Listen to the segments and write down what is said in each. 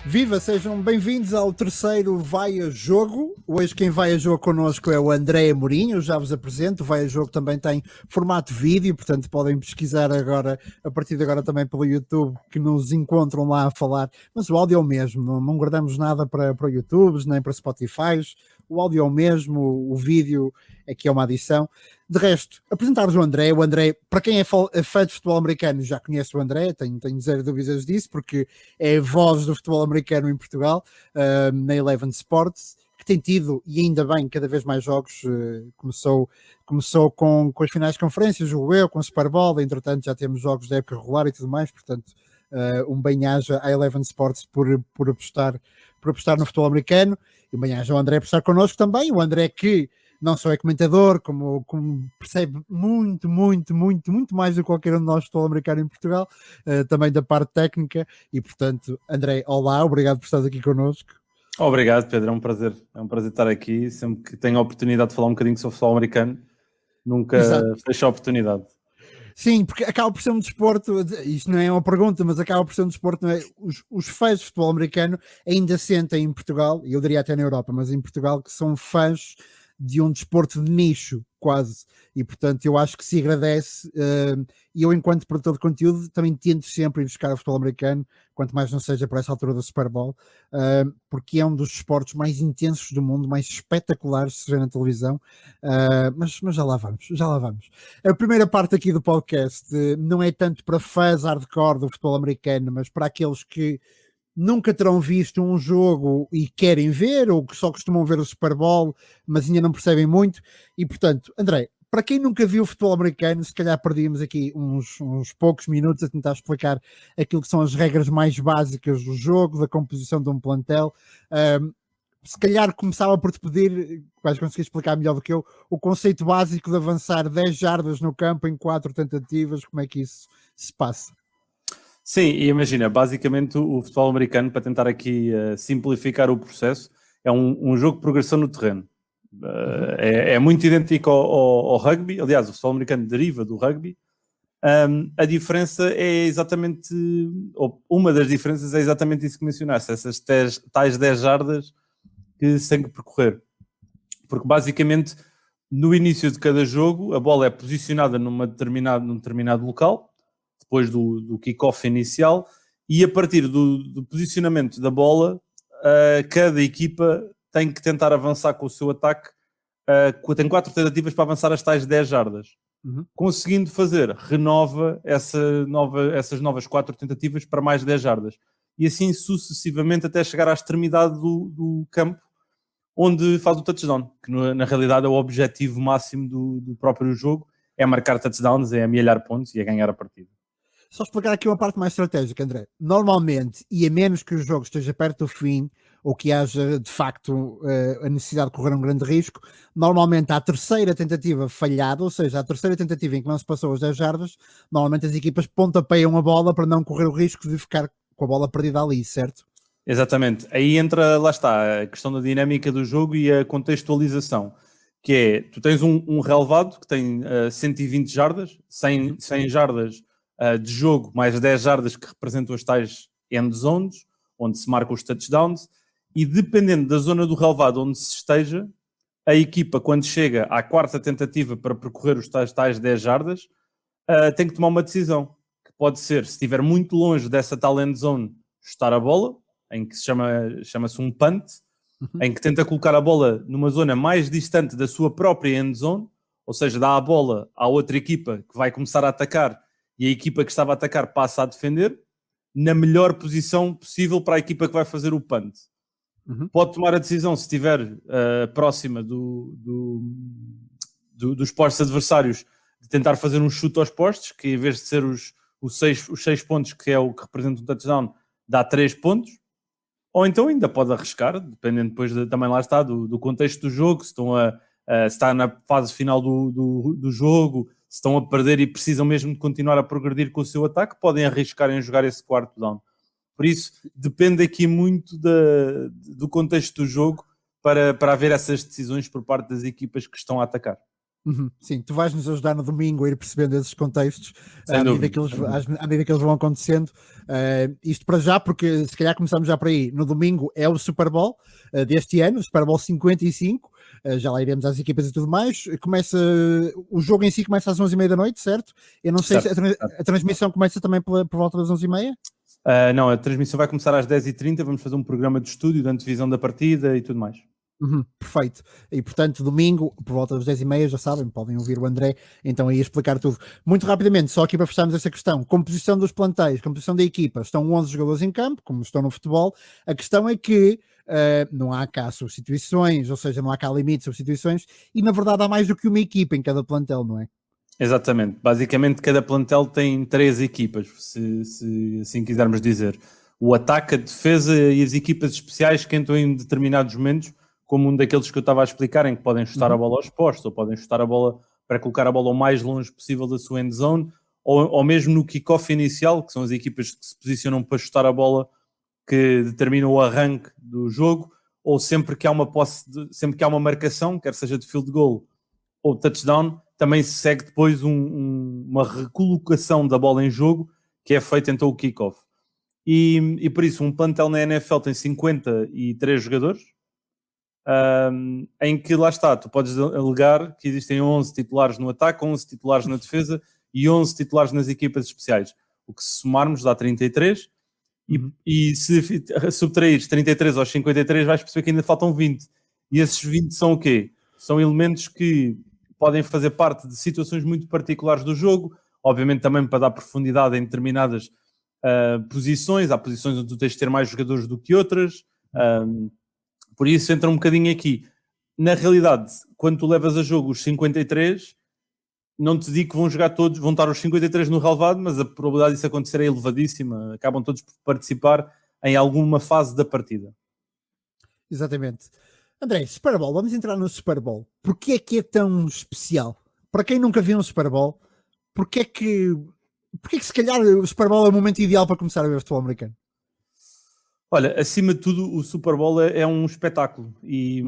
Viva, sejam bem-vindos ao terceiro Vai a Jogo. Hoje quem vai a jogo connosco é o André Amorim, eu já vos apresento. O Vai a Jogo também tem formato vídeo, portanto podem pesquisar agora, a partir de agora também pelo YouTube, que nos encontram lá a falar. Mas o áudio é o mesmo, não guardamos nada para o YouTube, nem para Spotify. O áudio é o mesmo, o vídeo aqui é uma adição. De resto, apresentar-vos o André. O André, para quem é fã de futebol americano, já conhece o André, tenho zero dúvidas disso, porque é a voz do futebol americano em Portugal, na Eleven Sports, que tem tido, e ainda bem, cada vez mais jogos. Começou com as finais de conferência, jogo eu, com o Super Bowl, entretanto já temos jogos da época regular e tudo mais, portanto, um bem-aja à Eleven Sports por apostar no futebol americano, e um bem-aja ao André por estar connosco também. O André que não só é comentador, como percebe muito mais do que qualquer um de nós futebol americano em Portugal, também da parte técnica, e portanto, André, olá, obrigado por estar aqui connosco. Obrigado, Pedro, é um prazer estar aqui. Sempre que tenho a oportunidade de falar um bocadinho sobre futebol americano, nunca fecho a oportunidade. Sim, porque acaba por ser um desporto, isto não é uma pergunta, mas acaba por ser um desporto, não é? Os fãs de futebol americano ainda sentem em Portugal, e eu diria até na Europa, mas em Portugal, que são fãs de um desporto de nicho, quase, e portanto eu acho que se agradece, e eu enquanto produtor de conteúdo também tento sempre ir buscar o futebol americano, quanto mais não seja para essa altura do Super Bowl, porque é um dos esportes mais intensos do mundo, mais espetaculares de se ver na televisão, mas já lá vamos. A primeira parte aqui do podcast não é tanto para fãs hardcore do futebol americano, mas para aqueles que nunca terão visto um jogo e querem ver, ou que só costumam ver o Super Bowl, mas ainda não percebem muito. E, portanto, André, para quem nunca viu o futebol americano, se calhar perdíamos aqui uns poucos minutos a tentar explicar aquilo que são as regras mais básicas do jogo, da composição de um plantel. Se calhar começava por te pedir, vais conseguir explicar melhor do que eu, o conceito básico de avançar 10 jardas no campo em 4 tentativas, como é que isso se passa? Sim, e imagina, basicamente o futebol americano, para tentar aqui simplificar o processo, é um jogo de progressão no terreno. É muito idêntico ao rugby, aliás, o futebol americano deriva do rugby. A diferença é exatamente, ou uma das diferenças é exatamente isso que mencionaste, essas tais 10 jardas que se tem que percorrer. Porque basicamente, no início de cada jogo, a bola é posicionada num determinado local, depois do kick-off inicial, e a partir do posicionamento da bola, cada equipa tem que tentar avançar com o seu ataque, tem 4 tentativas para avançar as tais 10 jardas. Conseguindo fazer, renova essas novas 4 tentativas para mais 10 jardas. E assim sucessivamente até chegar à extremidade do campo, onde faz o touchdown, que na realidade é o objetivo máximo do próprio jogo, é marcar touchdowns, é amealhar pontos e é ganhar a partida. Só explicar aqui uma parte mais estratégica, André. Normalmente, e a menos que o jogo esteja perto do fim, ou que haja de facto a necessidade de correr um grande risco, normalmente à terceira tentativa falhada, ou seja, à terceira tentativa em que não se passou as 10 jardas, normalmente as equipas pontapeiam a bola para não correr o risco de ficar com a bola perdida ali, certo? Exatamente. Aí entra, lá está, a questão da dinâmica do jogo e a contextualização, que é, tu tens um relevado que tem 120 jardas, 100 jardas de jogo, mais 10 jardas que representam as tais end zones, onde se marcam os touchdowns, e dependendo da zona do relevado onde se esteja, a equipa, quando chega à quarta tentativa para percorrer os tais 10 jardas, tem que tomar uma decisão, que pode ser, se estiver muito longe dessa tal end zone, chutar a bola, em que chama-se um punt, em que tenta colocar a bola numa zona mais distante da sua própria end zone, ou seja, dá a bola à outra equipa que vai começar a atacar e a equipa que estava a atacar passa a defender na melhor posição possível para a equipa que vai fazer o punt. Pode tomar a decisão, se estiver próxima dos postos adversários, de tentar fazer um chute aos postos, que em vez de ser os 6 pontos, que é o que representa um touchdown, dá 3 pontos. Ou então ainda pode arriscar, dependendo depois também lá está, do contexto do jogo, se está na fase final do jogo, se estão a perder e precisam mesmo de continuar a progredir com o seu ataque, podem arriscar em jogar esse quarto down. Por isso, depende aqui muito do contexto do jogo para haver essas decisões por parte das equipas que estão a atacar. Sim, tu vais-nos ajudar no domingo a ir percebendo esses contextos Sem dúvida. à medida que eles vão acontecendo. Isto para já, porque se calhar começamos já por aí. No domingo é o Super Bowl deste ano, o Super Bowl 55. Já lá iremos às equipas e tudo mais. O jogo em si começa às 11h30 da noite, certo? Eu não sei se a transmissão começa também por volta das 11h30. Não, a transmissão vai começar às 10h30. Vamos fazer um programa de estúdio, de antevisão da partida e tudo mais. Perfeito. E portanto, domingo, por volta das 10h30, já sabem, podem ouvir o André, então aí explicar tudo. Muito rapidamente, só aqui para fecharmos essa questão: composição dos plantéis, composição da equipa, estão 11 jogadores em campo, como estão no futebol. A questão é que não há cá substituições, ou seja, não há cá limite de substituições, e na verdade há mais do que uma equipa em cada plantel, não é? Exatamente. Basicamente, cada plantel tem 3 equipas, se assim quisermos dizer. O ataque, a defesa e as equipas especiais que entram em determinados momentos, como um daqueles que eu estava a explicar, em que podem chutar a bola aos postos, ou podem chutar a bola para colocar a bola o mais longe possível da sua endzone, ou mesmo no kick-off inicial, que são as equipas que se posicionam para chutar a bola que determinam o arranque do jogo, ou sempre que há uma sempre que há uma marcação, quer seja de field goal ou touchdown, também se segue depois uma recolocação da bola em jogo, que é feita então o kick-off. E por isso, um plantel na NFL tem 53 jogadores, em que lá está, tu podes alegar que existem 11 titulares no ataque, 11 titulares na defesa e 11 titulares nas equipas especiais. O que se somarmos dá 33, e se subtraíres 33 aos 53 vais perceber que ainda faltam 20. E esses 20 são o quê? São elementos que podem fazer parte de situações muito particulares do jogo, obviamente também para dar profundidade em determinadas posições. Há posições onde tu tens de ter mais jogadores do que outras, por isso entra um bocadinho aqui. Na realidade, quando tu levas a jogo os 53, não te digo que vão jogar todos, vão estar os 53 no relevado, mas a probabilidade disso acontecer é elevadíssima. Acabam todos por participar em alguma fase da partida. Exatamente. André, Super Bowl, vamos entrar no Super Bowl. Porquê é que é tão especial? Para quem nunca viu um Super Bowl, porquê é que se calhar o Super Bowl é o momento ideal para começar a ver futebol americano? Olha, acima de tudo, o Super Bowl é um espetáculo e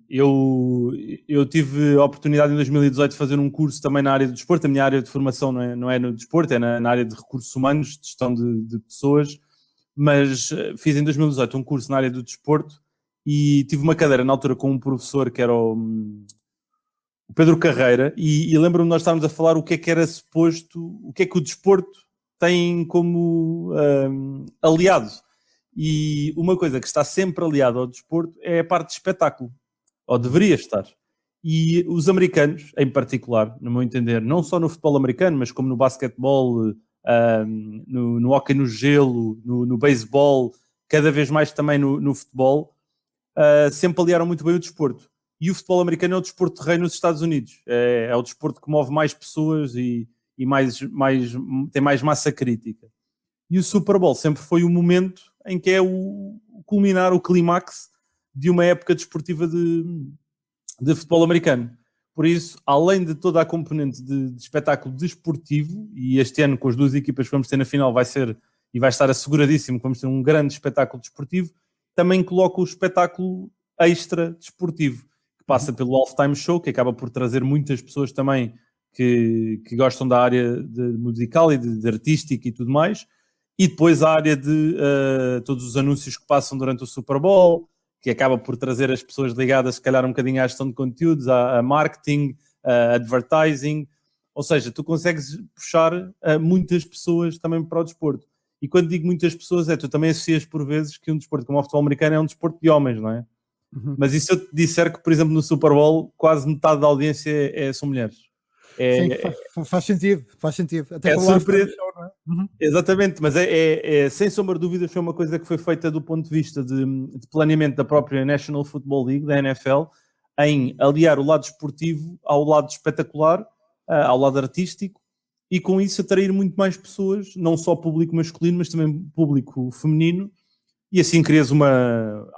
eu tive a oportunidade em 2018 de fazer um curso também na área do desporto. A minha área de formação não é no desporto, é na área de recursos humanos, de gestão de pessoas, mas fiz em 2018 um curso na área do desporto e tive uma cadeira na altura com um professor que era o Pedro Carreira, e lembro-me de nós estarmos a falar o que é que era suposto, o que é que o desporto tem como aliado. E uma coisa que está sempre aliada ao desporto é a parte de espetáculo, ou deveria estar. E os americanos, em particular, no meu entender, não só no futebol americano, mas como no basquetebol, no hóquei no gelo, no beisebol, cada vez mais também no futebol, sempre aliaram muito bem o desporto. E o futebol americano é o desporto de rei nos Estados Unidos. É o desporto que move mais pessoas e tem mais massa crítica. E o Super Bowl sempre foi o momento em que é o culminar, o clímax de uma época desportiva de futebol americano. Por isso, além de toda a componente de espetáculo desportivo, e este ano com as 2 equipas que vamos ter na final vai estar asseguradíssimo que vamos ter um grande espetáculo desportivo, também coloca o espetáculo extra desportivo, que passa pelo halftime show, que acaba por trazer muitas pessoas também que gostam da área de musical e de artística e tudo mais. E depois a área de todos os anúncios que passam durante o Super Bowl, que acaba por trazer as pessoas ligadas, se calhar, um bocadinho à gestão de conteúdos, a marketing, a advertising. Ou seja, tu consegues puxar muitas pessoas também para o desporto. E quando digo muitas pessoas, tu também associas por vezes que um desporto como o futebol americano é um desporto de homens, não é? Mas e se eu te disser que, por exemplo, no Super Bowl, quase metade da audiência são mulheres? Sim, faz sentido. Até É pelo surpreendente. show, não é? Exatamente, mas sem sombra de dúvidas foi uma coisa que foi feita do ponto de vista de planeamento da própria National Football League, da NFL, em aliar o lado esportivo ao lado espetacular, ao lado artístico, e com isso atrair muito mais pessoas, não só público masculino, mas também público feminino, e assim crias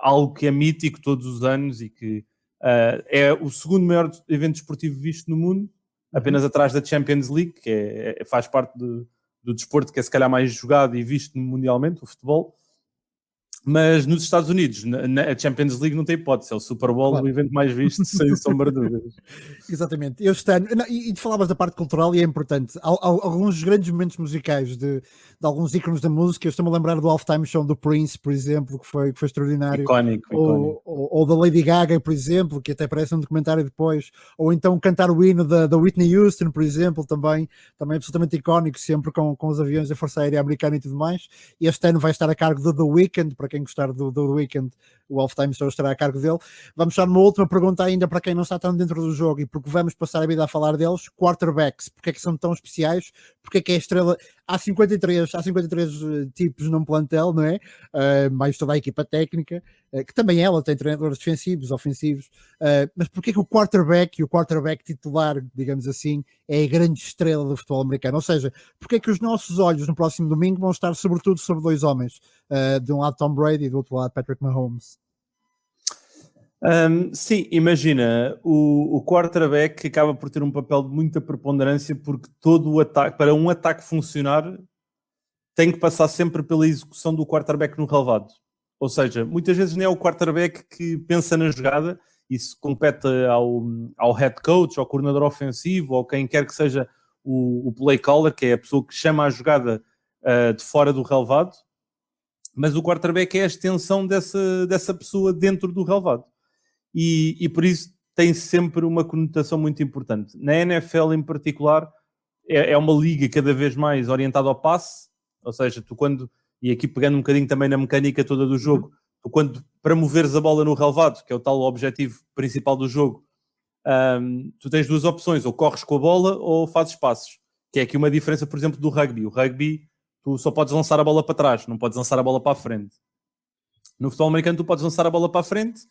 algo que é mítico todos os anos e que é o segundo maior evento esportivo visto no mundo, apenas atrás da Champions League, que faz parte do desporto que é se calhar mais jogado e visto mundialmente, o futebol. Mas nos Estados Unidos, a Champions League não tem hipótese, é o Super Bowl, claro, o evento mais visto, sem sombra de dúvidas. Exatamente. Este ano, e falavas da parte cultural e é importante, há alguns grandes momentos musicais de alguns ícones da música. Eu estou-me a lembrar do halftime show do Prince, por exemplo, que foi extraordinário. Icónico. Ou da Lady Gaga, por exemplo, que até parece um documentário depois, ou então cantar o hino da Whitney Houston, por exemplo, também absolutamente icónico, sempre com os aviões da Força Aérea Americana e tudo mais. E este ano vai estar a cargo do The Weeknd, para quem gostar do The Weeknd, o halftime show estará a cargo dele. Vamos dar uma última pergunta ainda para quem não está tão dentro do jogo, e porque vamos passar a vida a falar deles. Quarterbacks, porque é que são tão especiais? Porque é que é a estrela? Há 53 tipos num plantel, não é? Mais toda a equipa técnica, que também ela tem treinadores defensivos, ofensivos, mas porque é que o quarterback titular, digamos assim, é a grande estrela do futebol americano? Ou seja, porque é que os nossos olhos no próximo domingo vão estar sobretudo sobre dois homens, de um lado Tom Brady e do outro lado Patrick Mahomes? Sim, imagina, o quarterback acaba por ter um papel de muita preponderância, porque todo o ataque, para um ataque funcionar, tem que passar sempre pela execução do quarterback no relevado. Ou seja, muitas vezes nem é o quarterback que pensa na jogada, isso compete ao head coach, ao coordenador ofensivo, ou quem quer que seja o play caller, que é a pessoa que chama a jogada de fora do relevado, mas o quarterback é a extensão dessa pessoa dentro do relevado. E por isso tem sempre uma conotação muito importante. Na NFL em particular, é uma liga cada vez mais orientada ao passe, ou seja, tu quando, e aqui pegando um bocadinho também na mecânica toda do jogo, tu quando, para moveres a bola no relevado, que é o tal objetivo principal do jogo, tu tens duas opções, ou corres com a bola ou fazes passos, que é aqui uma diferença, por exemplo, do rugby. O rugby, tu só podes lançar a bola para trás, não podes lançar a bola para a frente. No futebol americano, tu podes lançar a bola para a frente,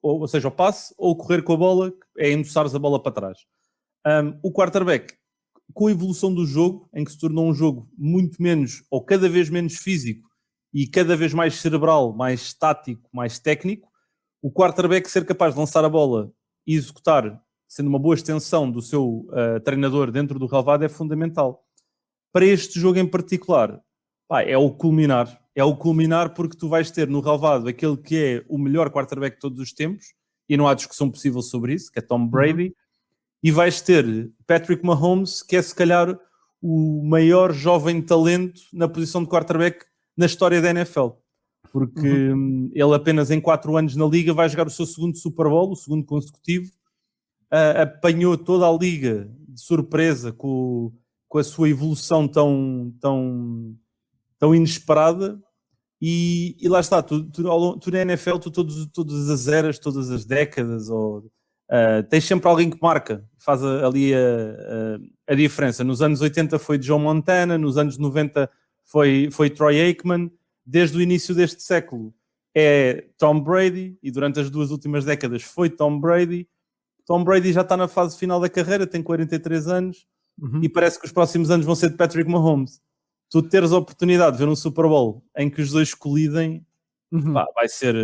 ou seja, o passe, ou correr com a bola, é endossares a bola para trás. O quarterback, com a evolução do jogo, em que se tornou um jogo muito menos, ou cada vez menos físico, e cada vez mais cerebral, mais estático, mais técnico, o quarterback ser capaz de lançar a bola e executar, sendo uma boa extensão do seu treinador dentro do relevado, é fundamental. Para este jogo em particular, é o culminar. É o culminar, porque tu vais ter no relevado aquele que é o melhor quarterback de todos os tempos, e não há discussão possível sobre isso, que é Tom Brady, e vais ter Patrick Mahomes, que é se calhar o maior jovem talento na posição de quarterback na história da NFL, porque ele apenas em 4 anos na liga vai jogar o seu segundo Super Bowl, o segundo consecutivo, apanhou toda a liga de surpresa com a sua evolução tão inesperada, e lá está, tu na NFL, todas as eras, todas as décadas, tens sempre alguém que marca, faz ali a diferença. Nos anos 80 foi Joe Montana, nos anos 90 foi Troy Aikman, desde o início deste século é Tom Brady, e durante as 2 últimas décadas foi Tom Brady. Tom Brady já está na fase final da carreira, tem 43 anos, e parece que os próximos anos vão ser de Patrick Mahomes. Tu teres a oportunidade de ver um Super Bowl em que os dois colidem, vai ser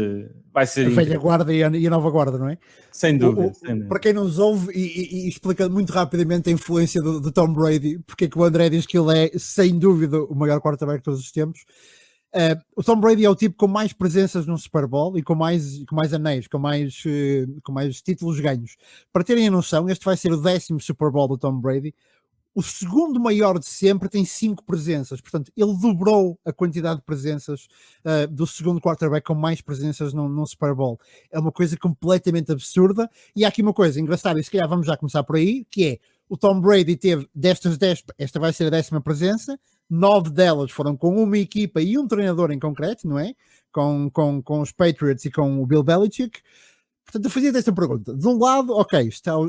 a velha guarda e a nova guarda, não é? Sem dúvida. Para quem não nos ouve, e explica muito rapidamente a influência do Tom Brady, porque é que o André diz que ele é, sem dúvida, o maior quarterback de todos os tempos. O Tom Brady é o tipo com mais presenças no Super Bowl e com mais anéis, com mais títulos ganhos. Para terem a noção, este vai ser o 10º Super Bowl do Tom Brady. O segundo maior de sempre tem 5 presenças, portanto ele dobrou a quantidade de presenças do segundo quarterback com mais presenças num Super Bowl. É uma coisa completamente absurda. E há aqui uma coisa engraçada, e se calhar vamos já começar por aí, que é, o Tom Brady teve destas 10, esta vai ser a 10ª presença, 9 delas foram com uma equipa e um treinador em concreto, não é? Com os Patriots e com o Bill Belichick. Portanto, eu fazia esta pergunta. De um lado, ok, estão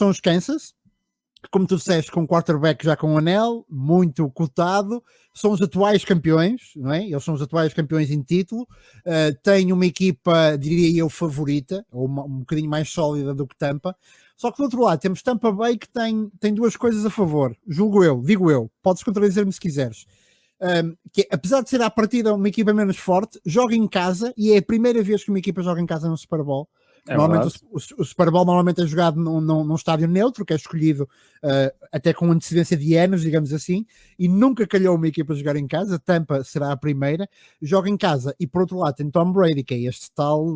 os Kansas, como tu disseste, com um quarterback já com um anel, muito cotado, são os atuais campeões, não é? Eles são os atuais campeões em título, têm uma equipa, diria eu, favorita, ou um bocadinho mais sólida do que Tampa. Só que do outro lado temos Tampa Bay, que tem 2 coisas a favor, digo eu, podes contradizer-me se quiseres. Que apesar de ser à partida uma equipa menos forte, joga em casa, e é a primeira vez que uma equipa joga em casa no Super Bowl. Normalmente o Super Bowl normalmente é jogado num estádio neutro, que é escolhido até com antecedência de anos, digamos assim, e nunca calhou uma equipa jogar em casa. Tampa será a primeira, joga em casa, e por outro lado tem Tom Brady, que é este tal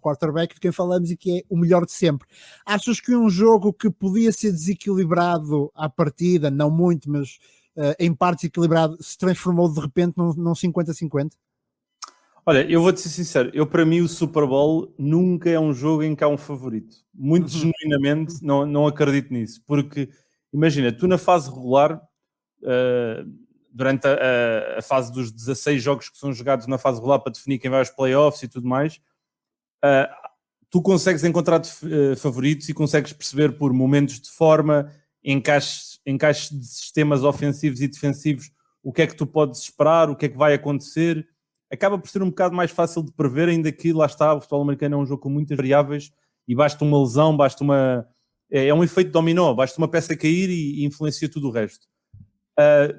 quarterback de quem falamos e que é o melhor de sempre. Achas que um jogo que podia ser desequilibrado à partida, não muito, mas em partes equilibrado, se transformou de repente num 50-50? Olha, eu vou-te ser sincero, para mim o Super Bowl nunca é um jogo em que há um favorito. Muito genuinamente não acredito nisso, porque imagina, tu na fase regular, durante a fase dos 16 jogos que são jogados na fase regular para definir quem vai aos playoffs e tudo mais, tu consegues encontrar favoritos e consegues perceber por momentos de forma, encaixes de sistemas ofensivos e defensivos, o que é que tu podes esperar, o que é que vai acontecer. Acaba por ser um bocado mais fácil de prever, ainda que, lá está, o futebol americano é um jogo com muitas variáveis e basta uma lesão, é um efeito dominó, basta uma peça cair e influencia tudo o resto.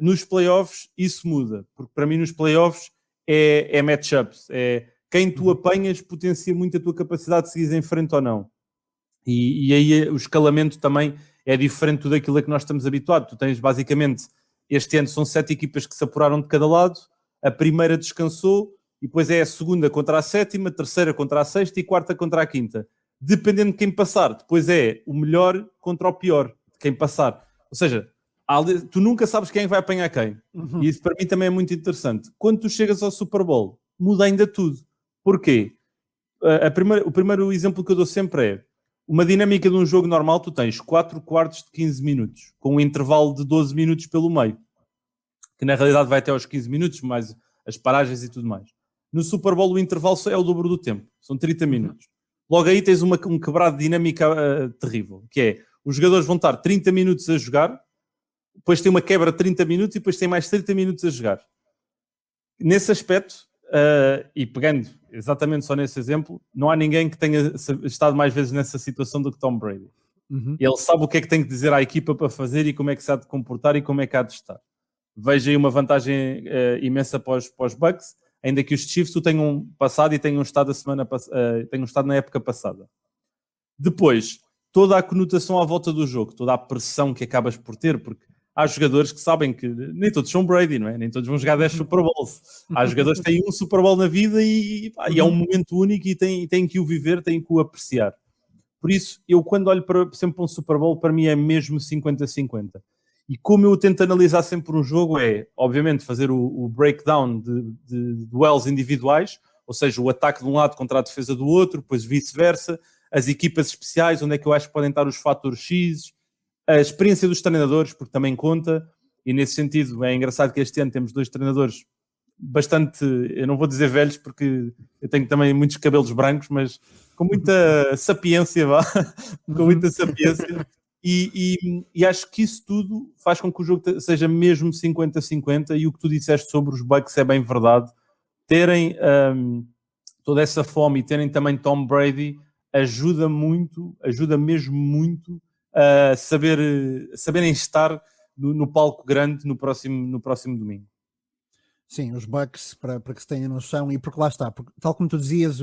Nos playoffs isso muda, porque para mim nos playoffs é matchups, é quem tu apanhas potencia muito a tua capacidade de seguir em frente ou não. E aí o escalamento também é diferente daquilo a que nós estamos habituados. Tu tens basicamente, este ano são 7 equipas que se apuraram de cada lado. A primeira descansou e depois é a segunda contra a sétima, terceira contra a sexta e quarta contra a quinta. Dependendo de quem passar, depois é o melhor contra o pior de quem passar. Ou seja, tu nunca sabes quem vai apanhar quem. E isso para mim também é muito interessante. Quando tu chegas ao Super Bowl, muda ainda tudo. Porquê? O primeiro exemplo que eu dou sempre é uma dinâmica de um jogo normal. Tu tens 4 quartos de 15 minutos, com um intervalo de 12 minutos pelo meio, que na realidade vai até aos 15 minutos, mais as paragens e tudo mais. No Super Bowl o intervalo é o dobro do tempo, são 30 minutos. Logo aí tens um quebrado de dinâmica terrível, que é, os jogadores vão estar 30 minutos a jogar, depois tem uma quebra de 30 minutos e depois tem mais 30 minutos a jogar. Nesse aspecto, e pegando exatamente só nesse exemplo, não há ninguém que tenha estado mais vezes nessa situação do que Tom Brady. Ele sabe o que é que tem que dizer à equipa para fazer e como é que se há de comportar e como é que há de estar. Vejo aí uma vantagem imensa para os Bucks, ainda que os Chiefs o tenham passado e tenham estado na época passada. Depois, toda a conotação à volta do jogo, toda a pressão que acabas por ter, porque há jogadores que sabem que nem todos são Brady, não é? Nem todos vão jogar 10 Super Bowls. Há jogadores que têm um Super Bowl na vida e é um momento único e têm que o viver, têm que o apreciar. Por isso, eu quando olho sempre para um Super Bowl, para mim é mesmo 50-50. E como eu tento analisar sempre um jogo é, obviamente, fazer o breakdown de duelos individuais, ou seja, o ataque de um lado contra a defesa do outro, depois vice-versa, as equipas especiais, onde é que eu acho que podem estar os fatores X, a experiência dos treinadores, porque também conta, e nesse sentido é engraçado que este ano temos 2 treinadores bastante, eu não vou dizer velhos, porque eu tenho também muitos cabelos brancos, mas com muita sapiência, com muita sapiência. E acho que isso tudo faz com que o jogo seja mesmo 50-50, e o que tu disseste sobre os Bucks é bem verdade. Terem toda essa fome e terem também Tom Brady ajuda mesmo muito a saberem estar no palco grande no próximo domingo. Sim, os Bucks, para que se tenha noção, e porque lá está, porque, tal como tu dizias,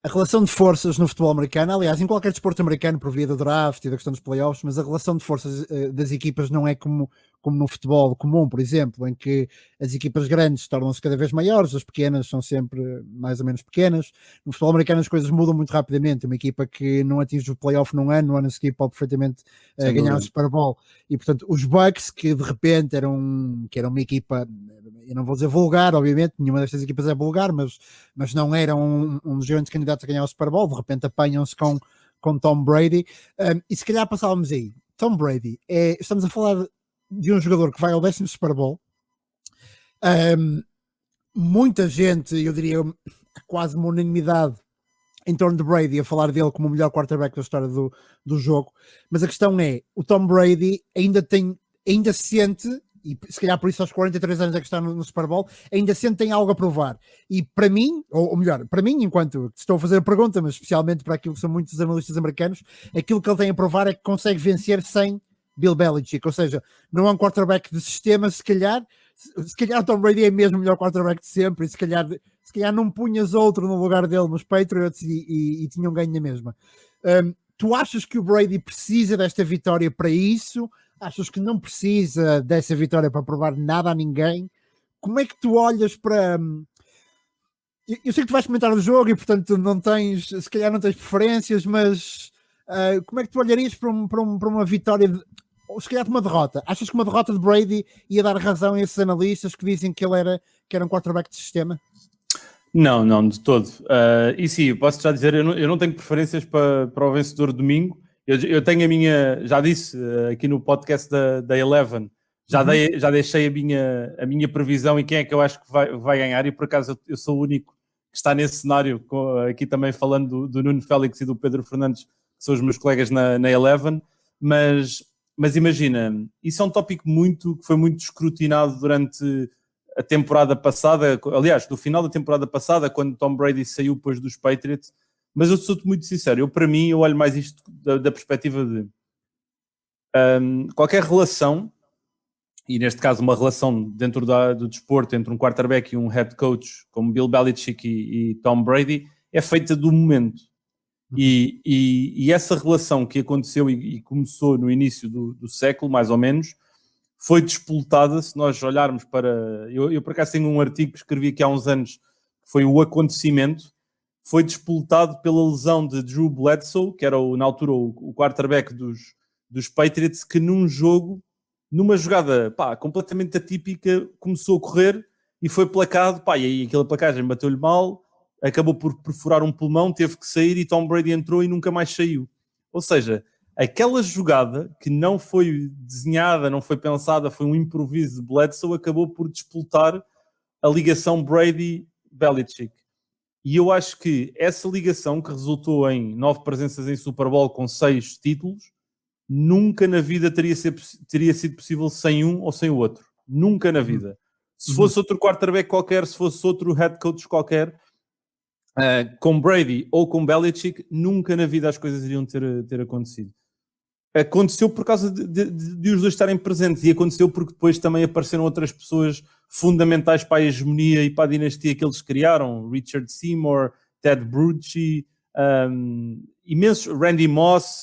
a relação de forças no futebol americano, aliás, em qualquer desporto americano, por via do draft e da questão dos playoffs, mas a relação de forças das equipas não é como no futebol comum, por exemplo, em que as equipas grandes tornam-se cada vez maiores, as pequenas são sempre mais ou menos pequenas. No futebol americano as coisas mudam muito rapidamente. Uma equipa que não atinge o playoff no ano a seguir pode perfeitamente ganhar o Super Bowl. E, portanto, os Bucks, que de repente eram uma equipa, eu não vou dizer vulgar, obviamente, nenhuma destas equipas é vulgar, mas não eram um dos grandes candidatos a ganhar o Super Bowl, de repente apanham-se com Tom Brady. E se calhar passávamos aí. Tom Brady, estamos a falar de um jogador que vai ao 10º Super Bowl. Muita gente, eu diria quase uma unanimidade em torno de Brady a falar dele como o melhor quarterback da história do jogo, mas a questão é, o Tom Brady ainda sente, e se calhar por isso aos 43 anos é que está no Super Bowl, ainda sente que tem algo a provar. E para mim, ou melhor, para mim, enquanto estou a fazer a pergunta, mas especialmente para aquilo que são muitos analistas americanos, aquilo que ele tem a provar é que consegue vencer sem Bill Belichick, ou seja, não é um quarterback de sistema, se calhar o Tom Brady é mesmo o melhor quarterback de sempre, e se calhar se calhar não punhas outro no lugar dele nos Patriots e tinham ganho na mesma. Tu achas que o Brady precisa desta vitória para isso? Achas que não precisa dessa vitória para provar nada a ninguém? Como é que tu olhas para... Eu sei que tu vais comentar o jogo e, portanto, se calhar não tens preferências, mas como é que tu olharias para uma vitória, ou se calhar para uma derrota? Achas que uma derrota de Brady ia dar razão a esses analistas que dizem que ele era um quarterback de sistema? Não, de todo. E sim, posso já dizer, eu não tenho preferências para o vencedor domingo. Eu tenho a minha, já disse aqui no podcast da Eleven, já deixei a minha previsão e quem é que eu acho que vai ganhar, e por acaso eu sou o único que está nesse cenário, aqui também falando do Nuno Félix e do Pedro Fernandes, que são os meus colegas na Eleven, mas imagina, isso é um tópico que foi muito escrutinado durante a temporada passada, aliás, no final da temporada passada, quando Tom Brady saiu depois dos Patriots, mas eu sou-te muito sincero, para mim, eu olho mais isto da perspectiva de qualquer relação, e neste caso uma relação dentro do desporto entre um quarterback e um head coach, como Bill Belichick e Tom Brady, é feita do momento. E essa relação que aconteceu e começou no início do século, mais ou menos, foi despoltada, se nós olharmos para... Eu por acaso tenho um artigo que escrevi aqui há uns anos, que foi o acontecimento, foi despoltado pela lesão de Drew Bledsoe, que era na altura o quarterback dos Patriots, que numa jogada completamente atípica, começou a correr e foi placado, e aí aquela placagem bateu-lhe mal, acabou por perfurar um pulmão, teve que sair e Tom Brady entrou e nunca mais saiu. Ou seja, aquela jogada que não foi desenhada, não foi pensada, foi um improviso de Bledsoe, acabou por despoltar a ligação Brady-Belichick. E eu acho que essa ligação, que resultou em 9 presenças em Super Bowl com 6 títulos, nunca na vida teria sido possível sem um ou sem o outro. Nunca na vida. Se fosse outro quarterback qualquer, se fosse outro head coach qualquer, com Brady ou com Belichick, nunca na vida as coisas iriam ter acontecido. Aconteceu por causa de os dois estarem presentes, e aconteceu porque depois também apareceram outras pessoas fundamentais para a hegemonia e para a dinastia que eles criaram. Richard Seymour, Ted Bruschi, imensos, Randy Moss,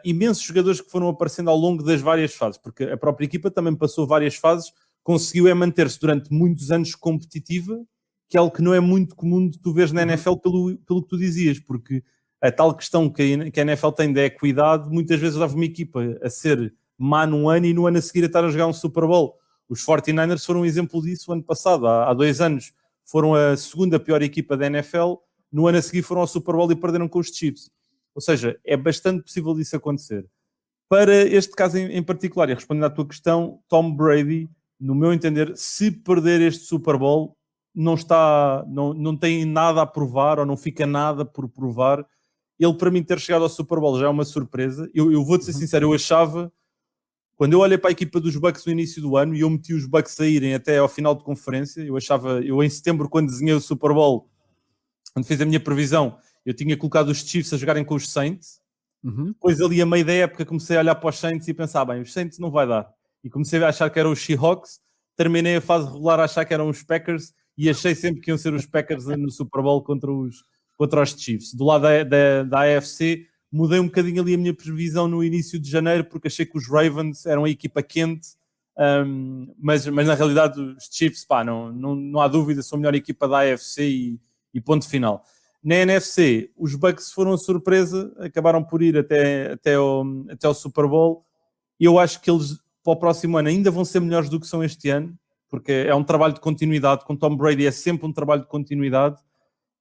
imensos jogadores que foram aparecendo ao longo das várias fases, porque a própria equipa também passou várias fases, conseguiu manter-se durante muitos anos competitiva, que é algo que não é muito comum de tu veres na NFL pelo que tu dizias, porque a tal questão que a NFL tem da equidade, muitas vezes leva uma equipa a ser má num ano e no ano a seguir a estar a jogar um Super Bowl. Os 49ers foram um exemplo disso o ano passado. Há 2 anos foram a segunda pior equipa da NFL, no ano a seguir foram ao Super Bowl e perderam com os Chiefs. Ou seja, é bastante possível disso acontecer. Para este caso em particular, e respondendo à tua questão, Tom Brady, no meu entender, se perder este Super Bowl, não tem nada a provar, ou não fica nada por provar. Ele, para mim, ter chegado ao Super Bowl já é uma surpresa. Eu vou-te ser sincero, eu achava, quando eu olhei para a equipa dos Bucks no início do ano, e eu meti os Bucks a irem até ao final de conferência, eu em setembro, quando desenhei o Super Bowl, quando fiz a minha previsão, eu tinha colocado os Chiefs a jogarem com os Saints. Depois ali a meio da época comecei a olhar para os Saints e pensar, bem, os Saints não vai dar. E comecei a achar que eram os Seahawks, terminei a fase regular a achar que eram os Packers, e achei sempre que iam ser os Packers no Super Bowl contra os Chiefs. Do lado da AFC, mudei um bocadinho ali a minha previsão no início de janeiro, porque achei que os Ravens eram a equipa quente, mas na realidade os Chiefs, não há dúvida, são a melhor equipa da AFC e ponto final. Na NFC, os Bucks foram a surpresa, acabaram por ir até ao Super Bowl, e eu acho que eles, para o próximo ano, ainda vão ser melhores do que são este ano, porque é um trabalho de continuidade. Com Tom Brady é sempre um trabalho de continuidade.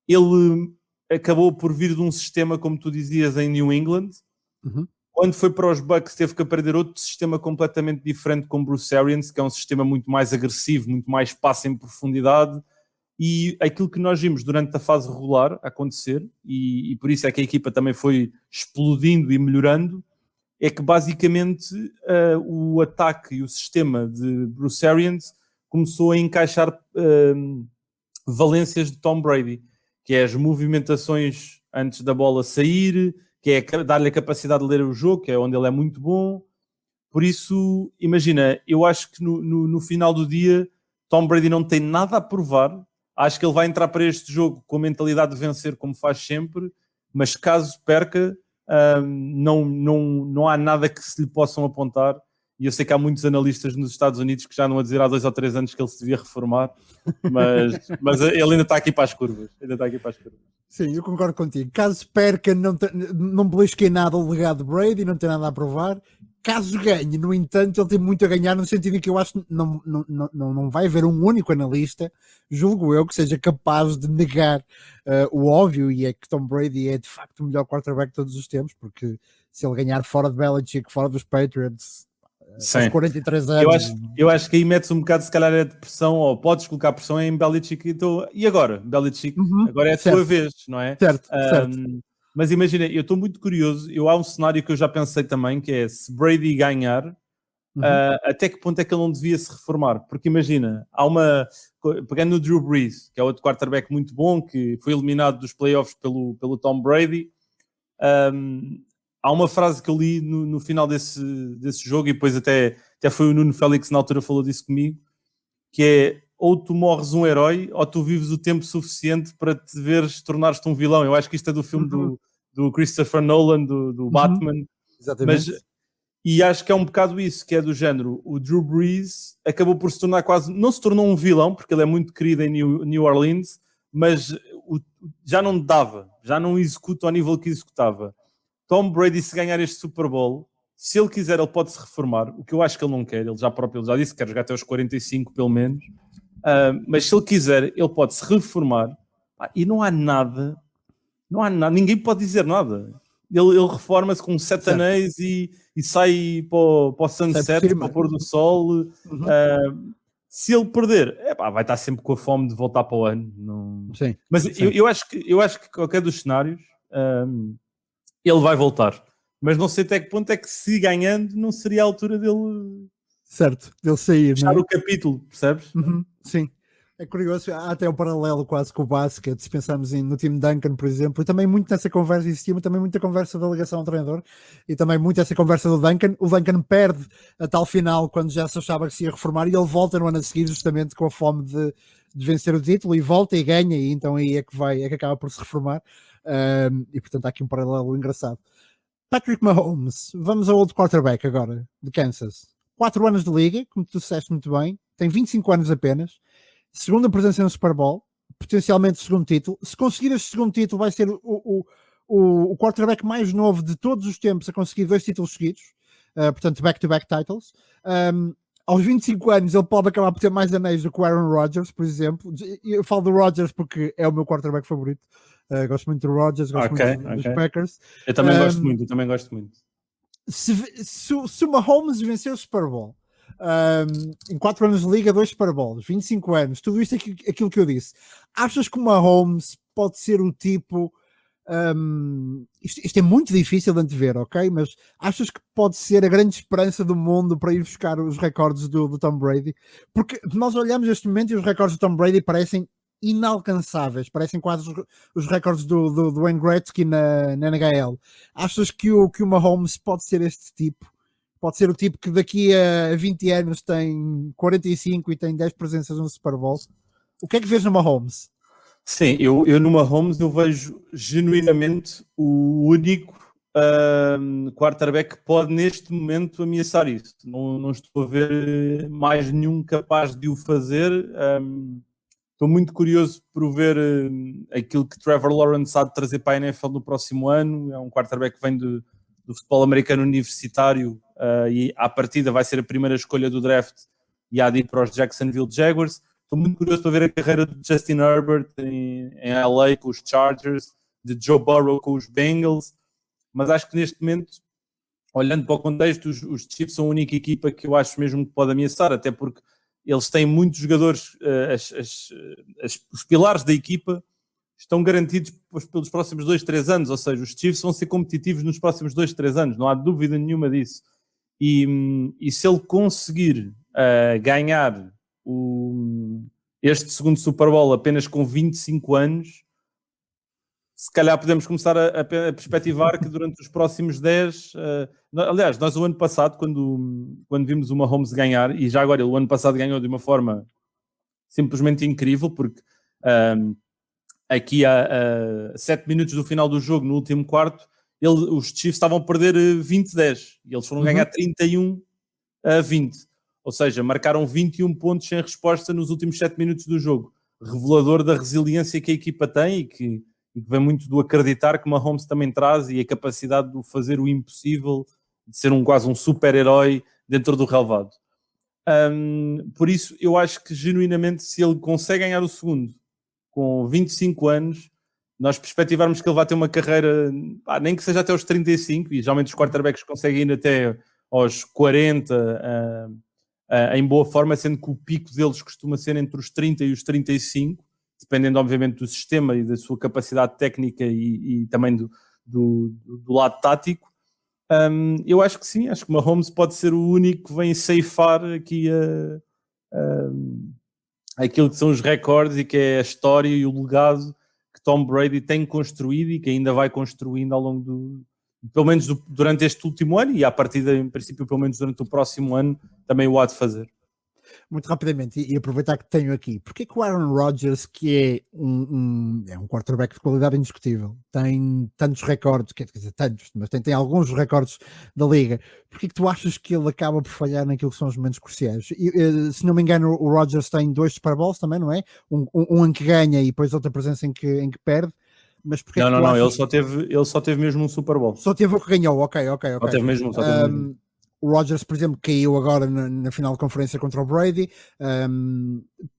Ele acabou por vir de um sistema, como tu dizias, em New England. Quando foi para os Bucks, teve que aprender outro sistema completamente diferente com Bruce Arians, que é um sistema muito mais agressivo, muito mais passe em profundidade. E aquilo que nós vimos durante a fase regular acontecer, e por isso é que a equipa também foi explodindo e melhorando, é que basicamente o ataque e o sistema de Bruce Arians começou a encaixar valências de Tom Brady, que é as movimentações antes da bola sair, que é dar-lhe a capacidade de ler o jogo, que é onde ele é muito bom. Por isso, imagina, eu acho que no final do dia Tom Brady não tem nada a provar, Acho que ele vai entrar para este jogo com a mentalidade de vencer, como faz sempre, mas caso perca, não há nada que se lhe possam apontar. E eu sei que há muitos analistas nos Estados Unidos que já não a dizer há 2 ou 3 anos que ele se devia reformar, mas ele ainda está aqui para as curvas. Sim, eu concordo contigo. Caso perca, não belisque em nada o legado de Brady, não tem nada a provar. Caso ganhe, no entanto, ele tem muito a ganhar, no sentido em que eu acho que não vai haver um único analista, julgo eu, que seja capaz de negar o óbvio, e é que Tom Brady é de facto o melhor quarterback de todos os tempos, porque se ele ganhar fora de Belichick, fora dos Patriots, aos 43 anos... Eu acho que aí metes um bocado, se calhar, a pressão, ou podes colocar pressão em Belichick. Então, e agora? Belichick, agora é a tua vez, não é? Certo. Mas imagina, eu estou muito curioso. Há um cenário que eu já pensei também, que é se Brady ganhar, até que ponto é que ele não devia se reformar? Porque imagina, pegando no Drew Brees, que é outro quarterback muito bom, que foi eliminado dos playoffs pelo Tom Brady. Há uma frase que eu li no final desse jogo, e depois até foi o Nuno Félix na altura falou disso comigo, que é: ou tu morres um herói, ou tu vives o tempo suficiente para te veres tornar-te um vilão. Eu acho que isto é do filme do Christopher Nolan, do Batman. Exatamente. E acho que é um bocado isso, que é do género. O Drew Brees acabou por se tornar não se tornou um vilão, porque ele é muito querido em New Orleans, mas já não dava, já não executa ao nível que executava. Tom Brady, se ganhar este Super Bowl, se ele quiser, ele pode se reformar, o que eu acho que ele não quer. Ele já disse que quer jogar até aos 45, pelo menos. Mas se ele quiser, ele pode se reformar. E não há nada, ninguém pode dizer nada. Ele reforma-se com 7 anéis e sai para o sunset, para o pôr do sol. Se ele perder, vai estar sempre com a fome de voltar para o ano. Não... Sim, mas sim. Eu acho que qualquer dos cenários... ele vai voltar, mas não sei até que ponto é que, se ganhando, não seria a altura dele, certo, dele sair, fechar o capítulo, percebes? Sim, é curioso. Há até um paralelo quase com o basquete, se pensarmos no time Duncan, por exemplo, e também muito nessa conversa existia também muita conversa da ligação ao treinador, e também muito essa conversa do Duncan. O Duncan perde a tal final quando já se achava que se ia reformar, e ele volta no ano a seguir justamente com a fome de vencer o título, e volta e ganha, e então aí é que acaba por se reformar. E portanto há aqui um paralelo engraçado. Patrick Mahomes, vamos ao outro quarterback agora, de Kansas. 4 anos de liga, como tu disseste muito bem, tem 25 anos apenas, segunda presença no Super Bowl, potencialmente segundo título. Se conseguir este segundo título, vai ser o quarterback mais novo de todos os tempos a conseguir 2 títulos seguidos, portanto back-to-back titles. Aos 25 anos ele pode acabar por ter mais anéis do que o Aaron Rodgers, por exemplo. Eu falo do Rodgers porque é o meu quarterback favorito. Gosto muito do Rodgers, gosto muito dos Packers. Eu também gosto muito. Se o Mahomes vencer o Super Bowl, em 4 anos de liga, 2 Super Bowls, 25 anos, tudo isto é aquilo que eu disse. Achas que o Mahomes pode ser o tipo... isto é muito difícil de antever, ok? Mas achas que pode ser a grande esperança do mundo para ir buscar os recordes do Tom Brady? Porque nós olhamos neste momento e os recordes do Tom Brady parecem inalcançáveis, parecem quase os recordes do Wayne Gretzky na NHL. Achas que o Mahomes pode ser este tipo? Pode ser o tipo que daqui a 20 anos tem 45 e tem 10 presenças no Super Bowl? O que é que vês no Mahomes? Sim, eu no Mahomes eu vejo genuinamente o único quarterback que pode neste momento ameaçar isso. Não estou a ver mais nenhum capaz de o fazer. Estou muito curioso por ver aquilo que Trevor Lawrence há de trazer para a NFL no próximo ano. É um quarterback que vem do futebol americano universitário e à partida vai ser a primeira escolha do draft e há de ir para os Jacksonville Jaguars. Estou muito curioso para ver a carreira de Justin Herbert em LA com os Chargers, de Joe Burrow com os Bengals, mas acho que neste momento, olhando para o contexto, os Chiefs são a única equipa que eu acho mesmo que pode ameaçar, até porque eles têm muitos jogadores, os pilares da equipa estão garantidos pelos próximos 2-3 anos, ou seja, os Chiefs vão ser competitivos nos próximos 2-3 anos, não há dúvida nenhuma disso. E se ele conseguir ganhar este segundo Super Bowl apenas com 25 anos, se calhar podemos começar a perspectivar que durante os próximos 10... aliás, nós o ano passado, quando vimos o Mahomes ganhar, e já agora ele o ano passado ganhou de uma forma simplesmente incrível, porque Aqui a 7 minutos do final do jogo, no último quarto, os Chiefs estavam a perder 20-10 e eles foram ganhar 31-20. Ou seja, marcaram 21 pontos sem resposta nos últimos 7 minutos do jogo. Revelador da resiliência que a equipa tem e que vem muito do acreditar que Mahomes também traz e a capacidade de fazer o impossível, de ser quase um super-herói dentro do relevado. Por isso, eu acho que genuinamente, se ele consegue ganhar o segundo com 25 anos, nós perspectivarmos que ele vai ter uma carreira, nem que seja até aos 35, e geralmente os quarterbacks conseguem ir até aos 40 em boa forma, sendo que o pico deles costuma ser entre os 30 e os 35, dependendo obviamente do sistema e da sua capacidade técnica e também do lado tático. Eu acho que sim, acho que Mahomes pode ser o único que vem ceifar aqui aquilo que são os recordes e que é a história e o legado que Tom Brady tem construído e que ainda vai construindo ao longo pelo menos durante este último ano e a partir em princípio, pelo menos durante o próximo ano, também o há de fazer. Muito rapidamente, e aproveitar que tenho aqui, porque que o Aaron Rodgers, que é um quarterback de qualidade indiscutível, tem tantos recordes, quer dizer, tantos, mas tem alguns recordes da liga, porque que tu achas que ele acaba por falhar naquilo que são os momentos cruciais? E, se não me engano, o Rodgers tem 2 Super Bowls também, não é? Um em que ganha e depois outra presença em que perde. Mas porque não, achas... ele só teve mesmo um Super Bowl. Só teve o que ganhou, ok. Só teve mesmo. O Rodgers, por exemplo, caiu agora na final de conferência contra o Brady.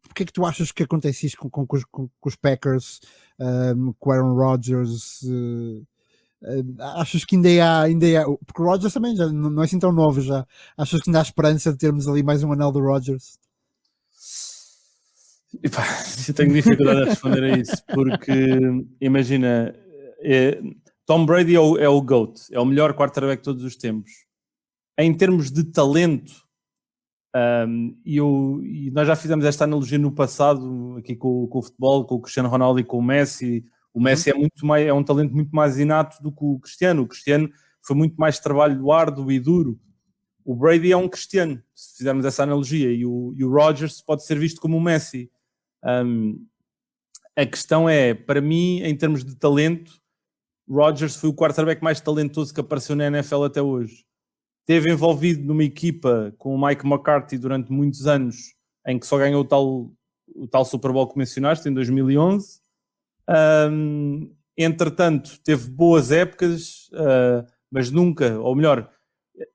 Porque que tu achas que acontece isto com os Packers, com o Aaron Rodgers? Achas que ainda há, porque o Rodgers também já não é assim tão novo já. Achas que ainda há esperança de termos ali mais um anel do Rodgers? Eu tenho dificuldade a responder a isso, porque imagina, Tom Brady é o GOAT, é o melhor quarterback de todos os tempos. Em termos de talento, e nós já fizemos esta analogia no passado, aqui com o futebol, com o Cristiano Ronaldo e com o Messi. O Messi é um talento muito mais inato do que o Cristiano. O Cristiano foi muito mais trabalho árduo e duro. O Brady é um Cristiano, se fizermos essa analogia, e o Rodgers pode ser visto como o Messi. A questão é, para mim, em termos de talento, Rodgers foi o quarterback mais talentoso que apareceu na NFL até hoje. Esteve envolvido numa equipa com o Mike McCarthy durante muitos anos, em que só ganhou o tal Super Bowl que mencionaste, em 2011. Entretanto, teve boas épocas, mas nunca, ou melhor,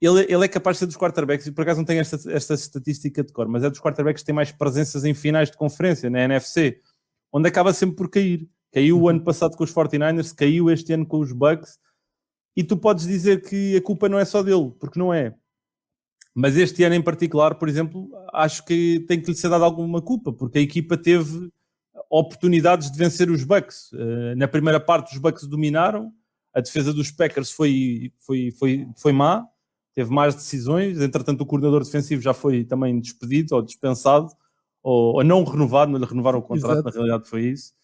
ele é capaz de ser dos quarterbacks, e por acaso não tenho esta estatística de cor, mas é dos quarterbacks que tem mais presenças em finais de conferência, na NFC, onde acaba sempre por cair. Caiu o ano passado com os 49ers, caiu este ano com os Bucks, e tu podes dizer que a culpa não é só dele, porque não é. Mas este ano em particular, por exemplo, acho que tem que lhe ser dada alguma culpa, porque a equipa teve oportunidades de vencer os Bucks. Na primeira parte os Bucks dominaram, a defesa dos Packers foi má, teve más decisões, entretanto o coordenador defensivo já foi também despedido ou dispensado, ou não renovado, não lhe renovaram o contrato. Exato. Na realidade foi isso.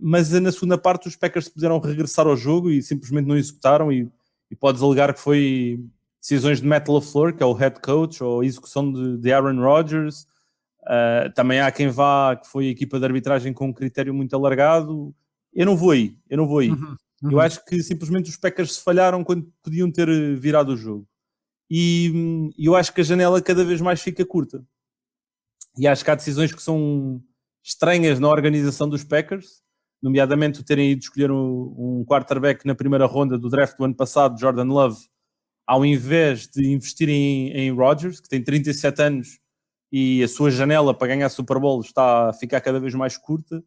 Mas na segunda parte os Packers puderam regressar ao jogo e simplesmente não executaram, e podes alegar que foi decisões de Matt LaFleur, que é o head coach, ou execução de Aaron Rodgers. Também há quem vá que foi a equipa de arbitragem com um critério muito alargado. Eu não vou aí. Eu acho que simplesmente os Packers se falharam quando podiam ter virado o jogo, e eu acho que a janela cada vez mais fica curta, e acho que há decisões que são estranhas na organização dos Packers, nomeadamente terem ido escolher um quarterback na primeira ronda do draft do ano passado, Jordan Love, ao invés de investirem em Rodgers, que tem 37 anos e a sua janela para ganhar Super Bowl está a ficar cada vez mais curta,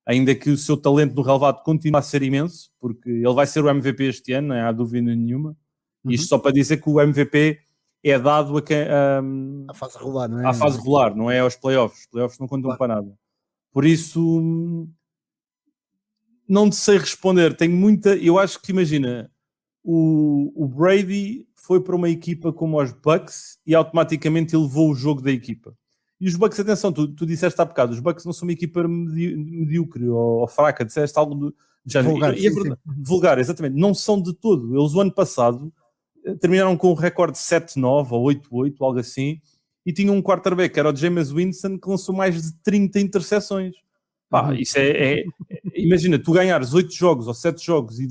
ainda que o seu talento no relevado continue a ser imenso, porque ele vai ser o MVP este ano, não há dúvida nenhuma. Isto só para dizer que o MVP é dado à fase regular, não é? À fase regular, não é aos playoffs. Os playoffs não contam para nada. Por isso, não te sei responder. Tenho muita... Eu acho que, imagina, o Brady foi para uma equipa como os Bucks e automaticamente ele levou o jogo da equipa. E os Bucks, atenção, tu disseste há bocado, os Bucks não são uma equipa medíocre ou fraca, disseste algo do género. Vulgar, e é verdade, vulgar, exatamente. Não são de todo. Eles, o ano passado, terminaram com um recorde de 7-9 ou 8-8, algo assim, e tinham um quarterback, que era o Jameis Winston, que lançou mais de 30 interseções. Pá, isso imagina, tu ganhares 8 jogos ou 7 jogos e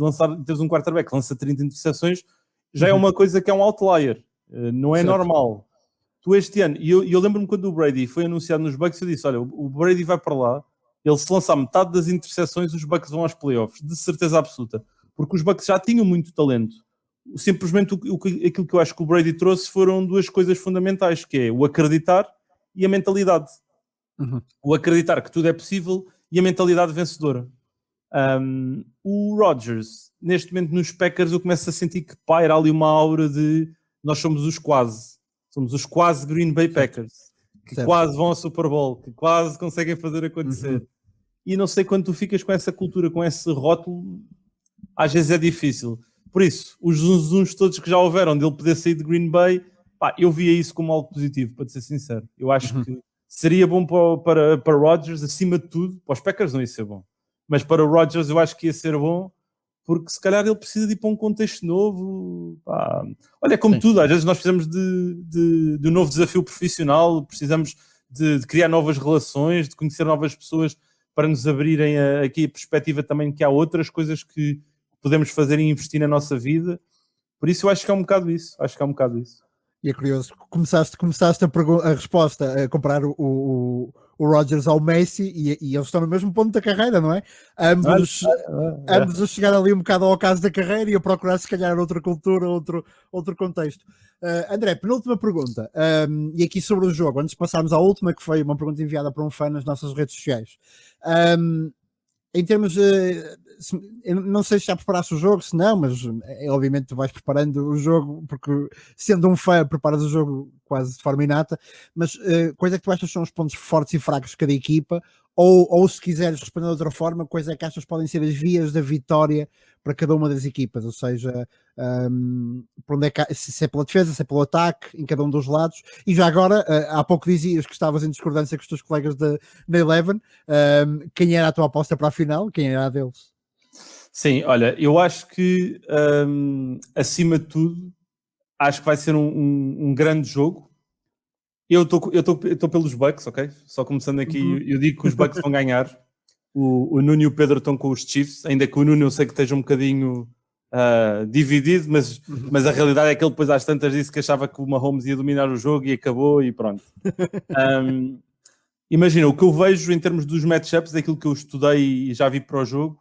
teres um quarterback que lança 30 interseções, já é uma coisa que é um outlier, não é normal. Tu este ano, e eu lembro-me quando o Brady foi anunciado nos Bucks, eu disse, olha, o Brady vai para lá, ele se lançar metade das interseções, os Bucks vão aos playoffs, de certeza absoluta, porque os Bucks já tinham muito talento. Simplesmente aquilo que eu acho que o Brady trouxe foram duas coisas fundamentais, que é o acreditar e a mentalidade. O acreditar que tudo é possível e a mentalidade vencedora. O Rodgers, neste momento nos Packers, eu começo a sentir que paira ali uma aura de nós somos os quase Green Bay Packers, que quase vão ao Super Bowl, que quase conseguem fazer acontecer. E não sei quando tu ficas com essa cultura, com esse rótulo, às vezes é difícil. Por isso, os zunzuns todos que já houveram dele poder sair de Green Bay, pá, eu via isso como algo positivo, para te ser sincero. Eu acho que seria bom para Rodgers, acima de tudo. Para os Packers não ia ser bom, mas para o Rodgers eu acho que ia ser bom, porque se calhar ele precisa de ir para um contexto novo. Pá. Olha, como tudo, às vezes nós precisamos de um novo desafio profissional, precisamos de criar novas relações, de conhecer novas pessoas para nos abrirem aqui a perspectiva também que há outras coisas que podemos fazer e investir na nossa vida. Por isso eu acho que é um bocado isso. E é curioso, começaste a resposta a comparar o Rodgers ao Messi e eles estão no mesmo ponto da carreira, não é? Ambos a chegar ali um bocado ao ocaso da carreira e a procurar se calhar outra cultura, outro contexto. André, penúltima pergunta, e aqui sobre o jogo, antes de passarmos à última, que foi uma pergunta enviada por um fã nas nossas redes sociais. Em termos eu não sei se já preparaste o jogo, se não, mas obviamente tu vais preparando o jogo, porque sendo um fã preparas o jogo quase de forma inata, mas quais é que tu achas que são os pontos fortes e fracos de cada equipa, ou se quiseres responder de outra forma, quais é que achas que podem ser as vias da vitória para cada uma das equipas, ou seja, por onde é que, se é pela defesa, se é pelo ataque, em cada um dos lados. E já agora, há pouco dizias que estavas em discordância com os teus colegas da Eleven, quem era a tua aposta para a final, quem era a deles? Sim, olha, eu acho que acima de tudo acho que vai ser um grande jogo. Eu estou pelos Bucks, ok? Só começando aqui, eu digo que os Bucks vão ganhar. O Nuno e o Pedro estão com os Chiefs, ainda que o Nuno eu sei que esteja um bocadinho dividido, mas a realidade é que ele depois às tantas disse que achava que o Mahomes ia dominar o jogo e acabou e pronto. Imagina, o que eu vejo em termos dos matchups, daquilo que eu estudei e já vi para o jogo,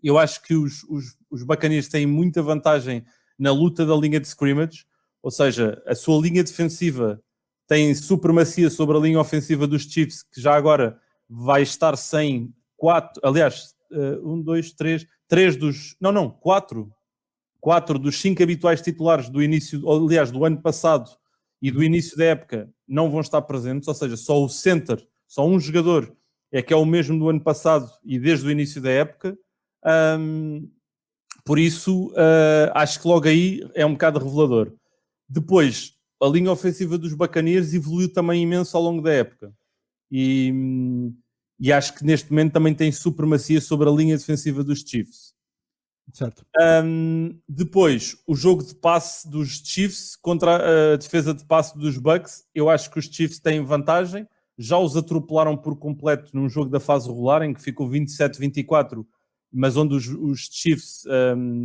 eu acho que os Buccaneers têm muita vantagem na luta da linha de scrimmage, ou seja, a sua linha defensiva tem supremacia sobre a linha ofensiva dos Chiefs, que já agora vai estar sem 4, aliás, 4 dos 5 habituais titulares do início, aliás, do ano passado e do início da época não vão estar presentes, ou seja, só o center, só um jogador é que é o mesmo do ano passado e desde o início da época. Por isso, acho que logo aí é um bocado revelador. Depois, a linha ofensiva dos Buccaneers evoluiu também imenso ao longo da época. E acho que neste momento também tem supremacia sobre a linha defensiva dos Chiefs. Certo. Depois, o jogo de passe dos Chiefs contra a defesa de passe dos Bucks, eu acho que os Chiefs têm vantagem. Já os atropelaram por completo num jogo da fase regular, em que ficou 27-24, mas onde os Chiefs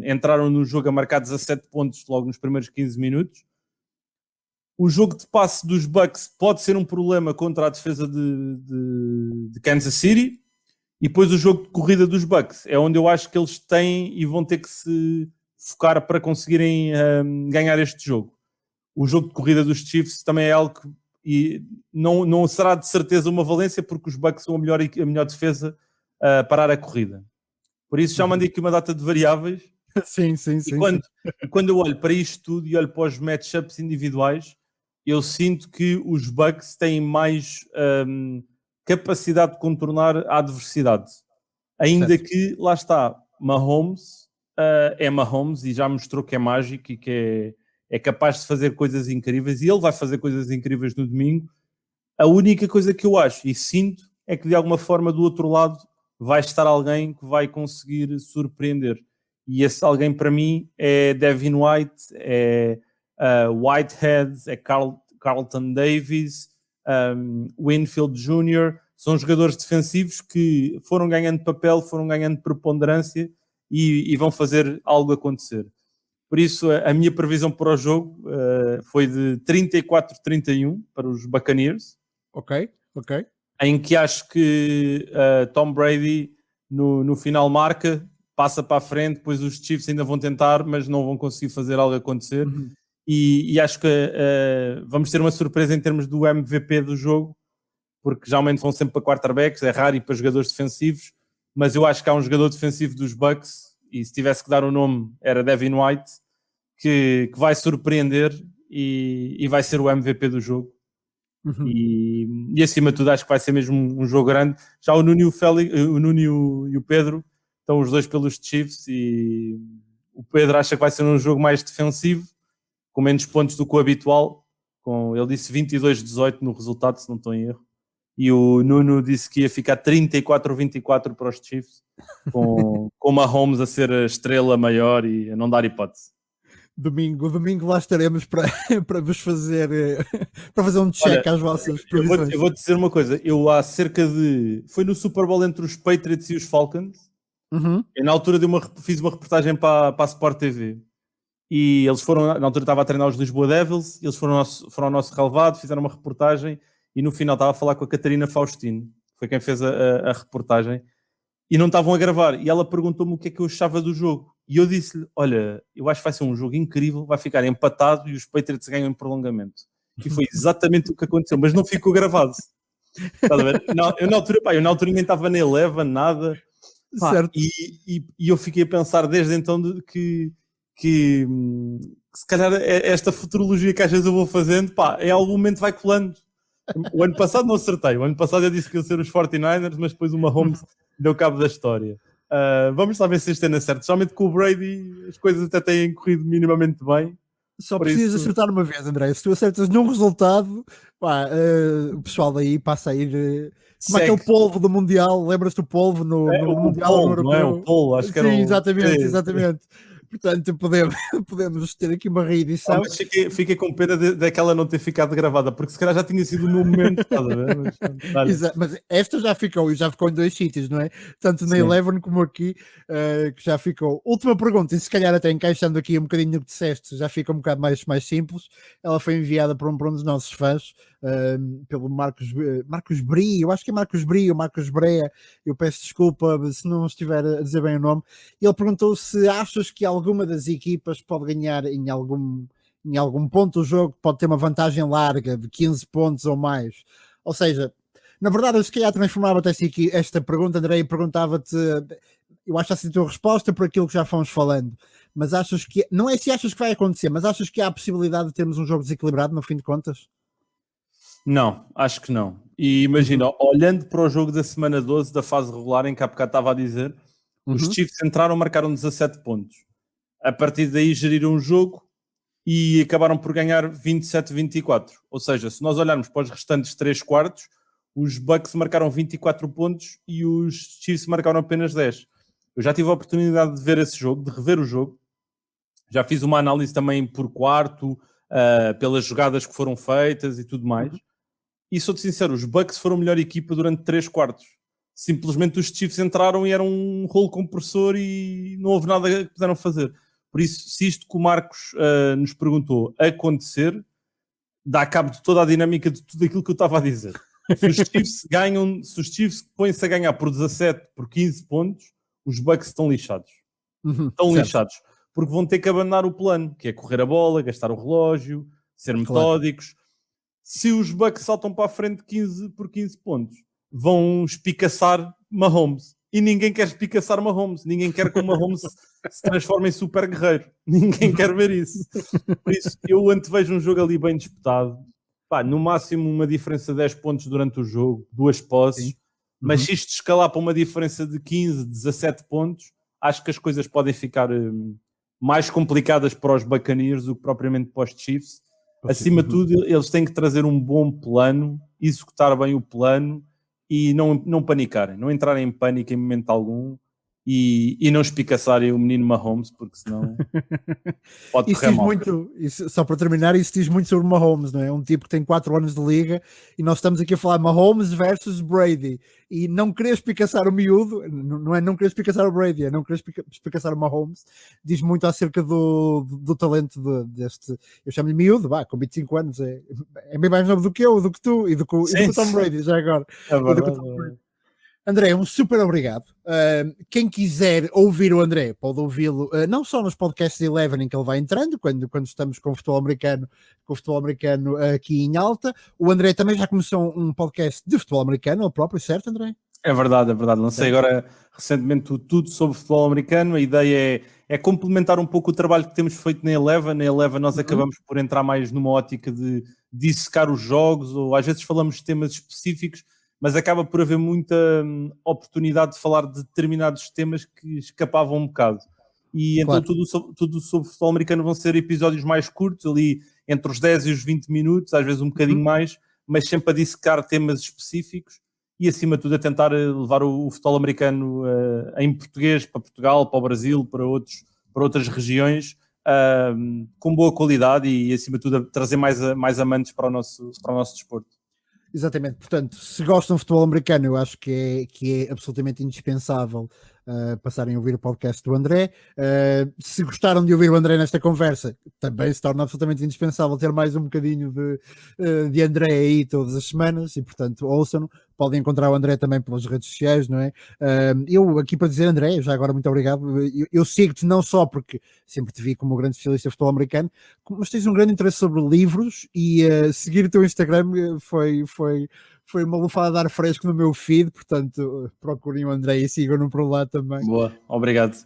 entraram no jogo a marcar 17 pontos logo nos primeiros 15 minutos. O jogo de passe dos Bucks pode ser um problema contra a defesa de Kansas City. E depois o jogo de corrida dos Bucks é onde eu acho que eles têm e vão ter que se focar para conseguirem ganhar este jogo. O jogo de corrida dos Chiefs também é algo que não será de certeza uma valência, porque os Bucks são a melhor defesa a parar a corrida. Por isso já mandei aqui uma data de variáveis. Sim. Quando eu olho para isto tudo e olho para os matchups individuais, eu sinto que os Bucks têm mais capacidade de contornar a adversidade. Ainda certo. Que, lá está, Mahomes é Mahomes e já mostrou que é mágico e que é capaz de fazer coisas incríveis, e ele vai fazer coisas incríveis no domingo. A única coisa que eu acho e sinto é que de alguma forma do outro lado vai estar alguém que vai conseguir surpreender. E esse alguém para mim é Devin White, é Whitehead, é Carlton Davis, Winfield Jr. são jogadores defensivos que foram ganhando papel, foram ganhando preponderância e vão fazer algo acontecer. Por isso, a minha previsão para o jogo foi de 34-31 para os Buccaneers. Ok. Em que acho que Tom Brady no final marca, passa para a frente, depois os Chiefs ainda vão tentar, mas não vão conseguir fazer algo acontecer. E acho que vamos ter uma surpresa em termos do MVP do jogo, porque geralmente vão sempre para quarterbacks, é raro ir para jogadores defensivos, mas eu acho que há um jogador defensivo dos Bucks, e se tivesse que dar o nome era Devin White, que vai surpreender e vai ser o MVP do jogo. E acima de tudo acho que vai ser mesmo um jogo grande. Já o Nuno e o Pedro estão os dois pelos Chiefs, e o Pedro acha que vai ser um jogo mais defensivo, com menos pontos do que o habitual. Ele disse 22-18 no resultado, se não estou em erro. E o Nuno disse que ia ficar 34-24 para os Chiefs, com Mahomes a ser a estrela maior e a não dar hipótese. Domingo lá estaremos para vos fazer um check às vossas previsões. Eu vou-te dizer uma coisa, foi no Super Bowl entre os Patriots e os Falcons, e na altura fiz uma reportagem para a Sport TV, e eles foram, na altura estava a treinar os Lisboa Devils, eles foram ao nosso relevado, fizeram uma reportagem, e no final estava a falar com a Catarina Faustino, foi quem fez a reportagem, e não estavam a gravar, e ela perguntou-me o que é que eu achava do jogo. E eu disse-lhe, olha, eu acho que vai ser um jogo incrível, vai ficar empatado e os Patriots ganham em prolongamento. E foi exatamente o que aconteceu, mas não ficou gravado. Estás a ver? Eu na altura nem estava na Eleven, nada. Certo. E eu fiquei a pensar desde então que se calhar esta futurologia que às vezes eu vou fazendo, em algum momento vai colando. O ano passado não acertei. O ano passado eu disse que iam ser os 49ers, mas depois o Mahomes deu cabo da história. Vamos lá ver se este ano é certo. Somente com o Brady as coisas até têm corrido minimamente bem. Só precisas acertar uma vez, André. Se tu acertas num resultado, o pessoal daí passa a ir como aquele polvo do Mundial. Lembras-te do polvo no Mundial? Polvo, no Europeu? Não é o polvo, acho que era. Sim, exatamente. Portanto, podemos ter aqui uma reedição. Mas fiquei com pena daquela não ter ficado gravada, porque se calhar já tinha sido o meu momento, estás a ver? Mas esta já ficou em 2 sítios, não é? Tanto na Eleven como aqui, que já ficou. Última pergunta, e se calhar até encaixando aqui um bocadinho no que disseste, já fica um bocado mais simples. Ela foi enviada por um dos nossos fãs, pelo Marcos Bri, eu acho que é Marcos Bri ou Marcos Brea, eu peço desculpa se não estiver a dizer bem o nome. Ele perguntou se achas que alguma das equipas pode ganhar em algum ponto o jogo, pode ter uma vantagem larga de 15 pontos ou mais. Ou seja, na verdade eu se calhar transformava-te esta pergunta, André, e perguntava-te, eu acho assim a tua resposta por aquilo que já fomos falando, mas achas que, não é se achas que vai acontecer, mas achas que há a possibilidade de termos um jogo desequilibrado no fim de contas? Não, acho que não. E imagina, olhando para o jogo da semana 12 da fase regular, em que há bocado estava a dizer, os Chiefs entraram, marcaram 17 pontos. A partir daí geriram o jogo e acabaram por ganhar 27-24. Ou seja, se nós olharmos para os restantes 3 quartos, os Bucks marcaram 24 pontos e os Chiefs marcaram apenas 10. Eu já tive a oportunidade de ver esse jogo, de rever o jogo. Já fiz uma análise também por quarto, pelas jogadas que foram feitas e tudo mais. E sou-te sincero, os Bucks foram a melhor equipa durante 3 quartos. Simplesmente os Chiefs entraram e eram um rolo compressor e não houve nada que puderam fazer. Por isso, se isto que o Marcos nos perguntou acontecer, dá cabo de toda a dinâmica de tudo aquilo que eu estava a dizer. Se os Chiefs põem-se a ganhar por 17, por 15 pontos, os Bucks estão lixados. Estão lixados. Porque vão ter que abandonar o plano, que é correr a bola, gastar o relógio, ser metódicos. Claro. Se os Bucks saltam para a frente 15 por 15 pontos, vão espicaçar Mahomes. E ninguém quer espicaçar Mahomes. Ninguém quer que o Mahomes se transforme em super guerreiro. Ninguém quer ver isso. Por isso, eu antevejo um jogo ali bem disputado. No máximo uma diferença de 10 pontos durante o jogo, 2 posses. Mas se isto escalar para uma diferença de 15, 17 pontos, acho que as coisas podem ficar mais complicadas para os Buccaneers do que propriamente para os Chiefs. Acima de tudo, eles têm que trazer um bom plano, executar bem o plano e não panicarem, não entrarem em pânico em momento algum e não espicaçarem o menino Mahomes, porque senão pode correr mal. Só para terminar, isso diz muito sobre Mahomes, não é? Um tipo que tem 4 anos de liga e nós estamos aqui a falar Mahomes versus Brady e não querer espicaçar o miúdo, não é não querer espicaçar o Brady, é não querer espicaçar o Mahomes, diz muito acerca do talento deste, eu chamo-lhe miúdo, com 25 anos, é bem mais novo do que eu, do que tu e do que o Tom Brady, já agora. É verdade. André, um super obrigado. Quem quiser ouvir o André pode ouvi-lo não só nos podcasts de Eleven em que ele vai entrando, quando estamos com o futebol americano aqui em alta. O André também já começou um podcast de futebol americano, ele próprio, certo, André? É verdade. Lancei agora recentemente tudo sobre futebol americano. A ideia é complementar um pouco o trabalho que temos feito na Eleven. Na Eleven nós acabamos por entrar mais numa ótica de dissecar os jogos, ou às vezes falamos de temas específicos, mas acaba por haver muita oportunidade de falar de determinados temas que escapavam um bocado. E então tudo sobre futebol americano vão ser episódios mais curtos, ali entre os 10 e os 20 minutos, às vezes um bocadinho mais, mas sempre a dissecar temas específicos e acima de tudo a tentar levar o futebol americano em português para Portugal, para o Brasil, para outras regiões, com boa qualidade e acima de tudo a trazer mais amantes para o nosso desporto. Exatamente, portanto, se gostam de futebol americano, eu acho que é absolutamente indispensável passarem a ouvir o podcast do André. Se gostaram de ouvir o André nesta conversa, também se torna absolutamente indispensável ter mais um bocadinho de André aí todas as semanas e, portanto, ouçam-no. Podem encontrar o André também pelas redes sociais, não é? Eu aqui para dizer, André, já agora muito obrigado. Eu sigo-te não só porque sempre te vi como um grande especialista de futebol americano, mas tens um grande interesse sobre livros e seguir o teu Instagram foi uma lufada de ar fresco no meu feed, portanto procurem o André e sigam-no por lá também. Boa, obrigado.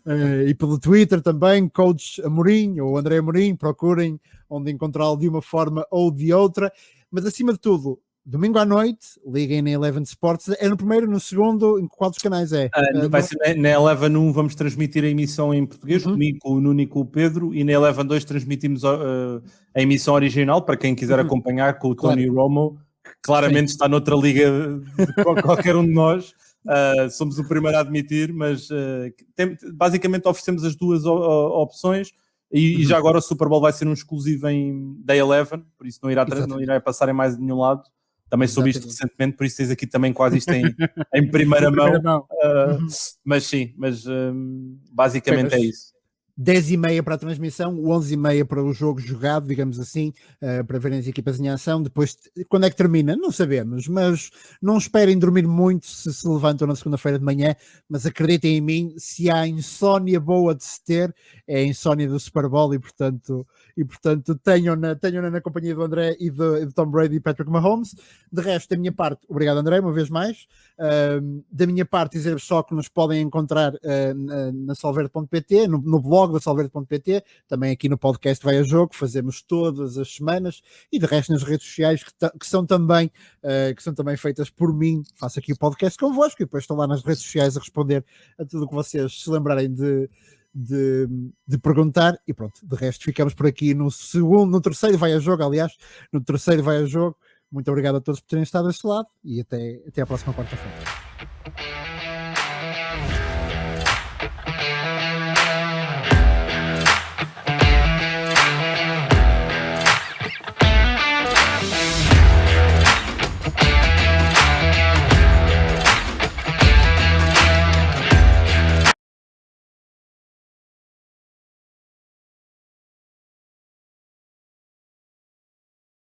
E pelo Twitter também, Coach Amorim ou André Amorim, procurem onde encontrá-lo de uma forma ou de outra, mas acima de tudo, domingo à noite, liguem na Eleven Sports. É no primeiro, no segundo, em quais canais é? Vai ser na Eleven 1, vamos transmitir a emissão em português, comigo, com o Nuno e com o Pedro, e na Eleven 2 transmitimos a emissão original, para quem quiser acompanhar, com o Tony Romo, que claramente está noutra liga de qualquer um de nós. Somos o primeiro a admitir, mas basicamente oferecemos as duas opções. E já agora o Super Bowl vai ser um exclusivo da Eleven, por isso não irá passar em mais de nenhum lado. Também soube isto recentemente, por isso tens aqui também quase isto em primeira mão. Mas sim, basicamente é isso. 10h30 para a transmissão, 11h30 para o jogo jogado, digamos assim, para verem as equipas em ação. Depois, quando é que termina? Não sabemos, mas não esperem dormir muito se levantam na segunda-feira de manhã, mas acreditem em mim, se há insónia boa de se ter, é a insónia do Super Bowl e portanto tenham-na na companhia do André e de Tom Brady e Patrick Mahomes. De resto, da minha parte, obrigado André, uma vez mais. Da minha parte, dizer só que nos podem encontrar na solverde.pt, no blog da solverde.pt, também aqui no podcast Vai a Jogo, fazemos todas as semanas, e de resto nas redes sociais que são também feitas por mim. Faço aqui o podcast convosco e depois estou lá nas redes sociais a responder a tudo o que vocês se lembrarem de perguntar, e pronto, de resto ficamos por aqui no terceiro Vai a Jogo, aliás, no terceiro Vai a Jogo. Muito obrigado a todos por terem estado deste lado e até à próxima quarta-feira.